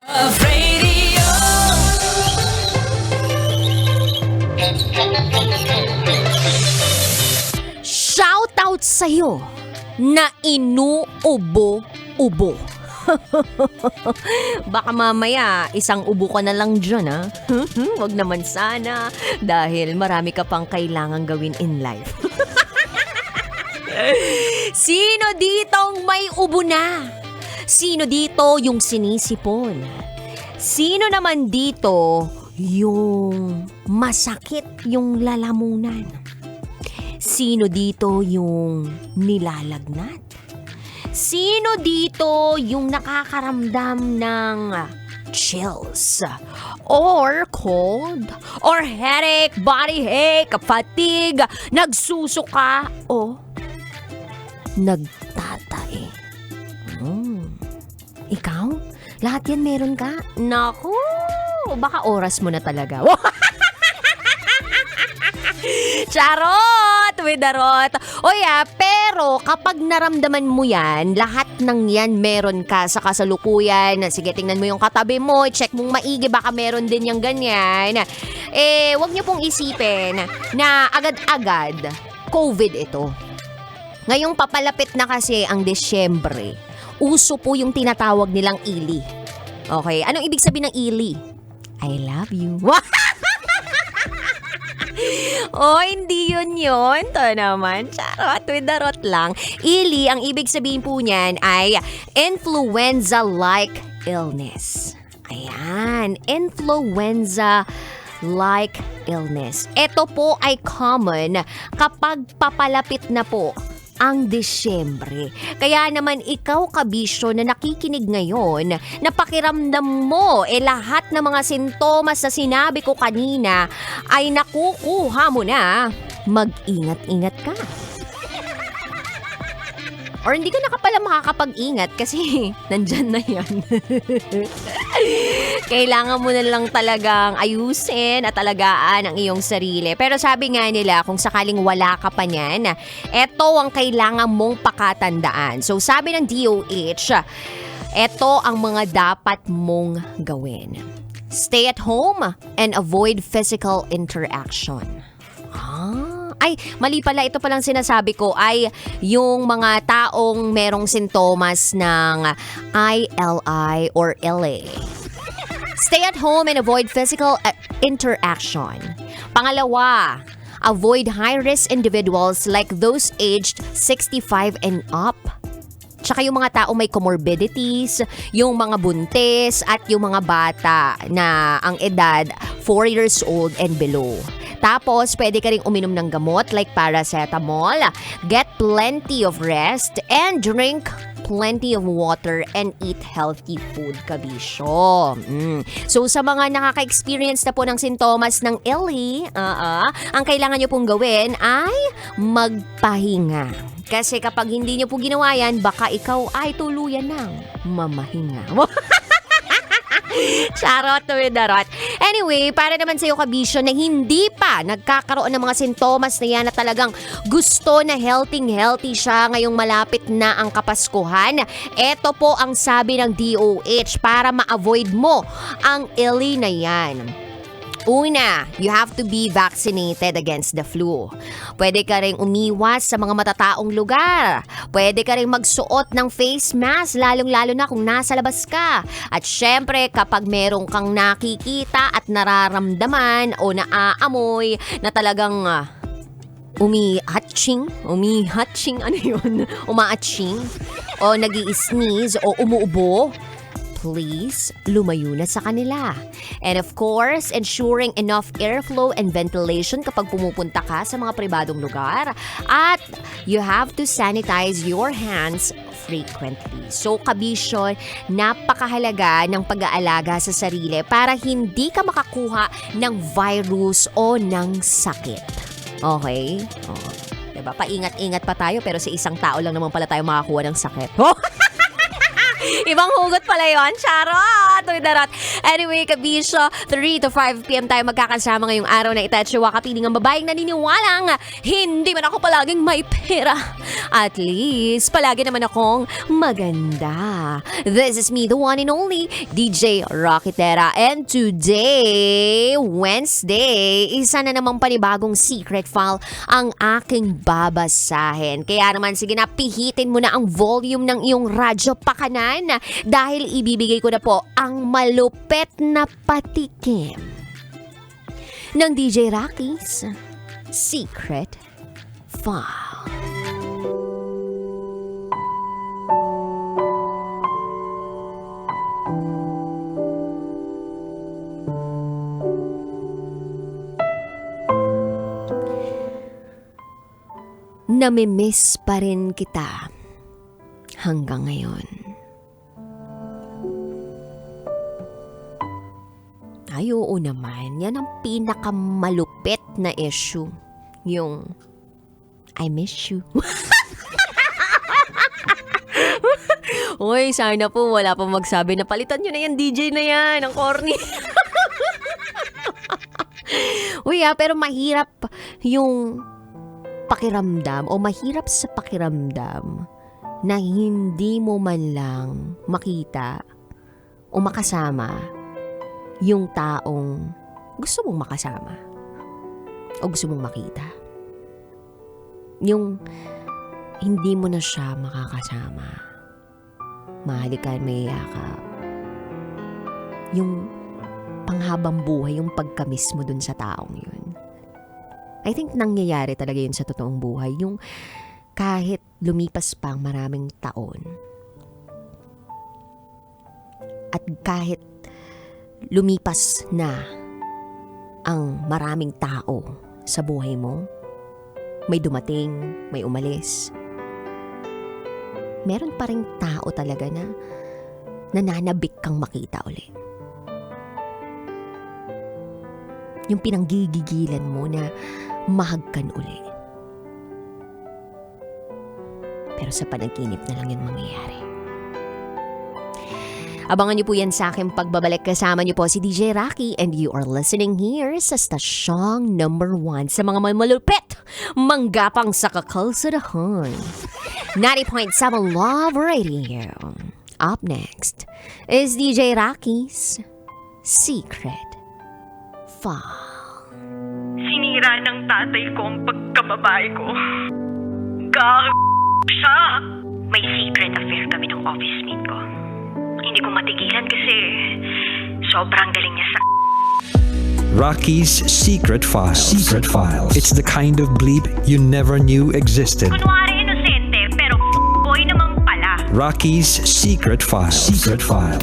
Love Radio. Shout out sa'yo na inuubo-ubo. Baka mamaya isang ubo ka na lang dyan, ha? Wag naman sana dahil marami ka pang kailangang gawin in life. Sino ditong may ubo na? Sino dito yung sinisipon? Sino naman dito yung masakit yung lalamunan? Sino dito yung nilalagnat? Sino dito yung nakakaramdam ng chills? Or cold? Or headache, body ache, fatigue, nagsusuka, o nagtatae? Ikaw? Lahat yan meron ka? Naku, baka oras mo na talaga. Charot! With the rot. Pero kapag naramdaman mo yan, lahat ng yan meron ka sa kasalukuyan. Sige, tingnan mo yung katabi mo, check mong maigi, baka meron din yung ganyan. Wag niyo pong isipin na agad-agad COVID ito. Ngayong papalapit na kasi ang Desyembre, uso po yung tinatawag nilang ili. Okay, anong ibig sabihin ng ili? I love you. Hindi yun. To naman. Charot, with the rot lang. Ili, ang ibig sabihin po niyan ay influenza-like illness. Ayan, influenza-like illness. Ito po ay common kapag papalapit na po ang Desyembre. Kaya naman ikaw, kabisyo, na nakikinig ngayon, na pakiramdam mo, lahat ng mga sintomas na sinabi ko kanina ay nakukuha mo na, mag-ingat-ingat ka. Or hindi ka na pala makakapag-ingat kasi nandyan na yan. Kailangan mo na lang talagang ayusin at alagaan ang iyong sarili. Pero sabi nga nila, kung sakaling wala ka pa niyan, eto ang kailangan mong pakatandaan. So sabi ng DOH, eto ang mga dapat mong gawin. Stay at home and avoid physical interaction. Ay, mali pala. Ito palang sinasabi ko ay yung mga taong merong sintomas ng ILI or LA. Stay at home and avoid physical interaction. Pangalawa, avoid high-risk individuals like those aged 65 and up. Tsaka yung mga tao may comorbidities, yung mga buntis at yung mga bata na ang edad 4 years old and below. Tapos, pwede ka rin uminom ng gamot like paracetamol, get plenty of rest, and drink plenty of water and eat healthy food, kabisyo. So, sa mga nakaka-experience na po ng sintomas ng LA, ang kailangan nyo pong gawin ay magpahinga. Kasi kapag hindi nyo po ginawa yan, baka ikaw ay tuluyan ng mamahinga. Charot, with the rot. Anyway, para naman sa'yo, kabisyo, na hindi pa nagkakaroon ng mga sintomas na yan, na talagang gusto na healthy siya ngayong malapit na ang Kapaskuhan, eto po ang sabi ng DOH para ma-avoid mo ang ili na yan. Una, you have to be vaccinated against the flu. Pwede ka rin umiwas sa mga matataong lugar. Pwede ka rin magsuot ng face mask, lalong-lalo na kung nasa labas ka. At syempre, kapag merong kang nakikita at nararamdaman o naaamoy na talagang umihatching, ano yun? Umaatching, o nag-i-sneeze, o umuubo, please, lumayo na sa kanila. And of course, ensuring enough airflow and ventilation kapag pumupunta ka sa mga pribadong lugar. At you have to sanitize your hands frequently. So, kabisyo, napakahalaga ng pag-aalaga sa sarili para hindi ka makakuha ng virus o ng sakit. Okay? Diba? Paingat-ingat pa tayo pero sa isang tao lang naman pala tayo makakuha ng sakit. Ibang hugot pala yun. Charot! Uy, darot. Anyway, kabisyo, 3 to 5 p.m. tayo magkakasama ngayong araw na ito at siya kapiling ang babaeng naniniwalang hindi man ako palaging may pera. At least, palagi naman akong maganda. This is me, the one and only DJ Rocky Tera. And today, Wednesday, isa na namang panibagong secret file ang aking babasahin. Kaya naman, sige na, pihitin mo na ang volume ng iyong radyo pakanan dahil ibibigay ko na po ang malupet na patikim ng DJ Rocky's Secret File. Namimiss pa rin kita hanggang ngayon. Ay, oo naman. Yan ang pinakamalupit na issue. Yung, I miss you. Uy, sana po wala pa magsabi na palitan nyo na yan, DJ na yan. Ang corny. Uy, pero mahirap yung pakiramdam o mahirap sa pakiramdam na hindi mo man lang makita o makasama yung taong gusto mong makasama o gusto mong makita. Yung hindi mo na siya makakasama. Mahalikan, may yakap. Yung panghabang buhay, yung pagkamis mo dun sa taong yun. I think nangyayari talaga yun sa totoong buhay. Yung kahit lumipas pa ang maraming taon at kahit lumipas na ang maraming tao sa buhay mo, may dumating, may umalis, meron pa ring tao talaga na nananabik kang makita uli. Yung pinanggigigilan mo na mahagkan uli. Pero sa panaginip na lang yun mangyayari. Abangan niyo po yan sa aking pagbabalik. Kasama niyo po si DJ Rocky and you are listening here sa stasyong number 1 sa mga malupit, manggapang sa kakalsadahan. 90.7 Love Radio. Up next is DJ Rocky's Secret File. Sinira ng tatay ko ang pagkababae ko. Siya! May secret affair kami ng office mate ko. Hindi ko matigilan kasi sobrang galing niya sa... Rocky's Secret Files. Secret Files. It's the kind of bleep you never knew existed. Kunwari inosente pero boy naman pala. Rocky's Secret Files. Secret File.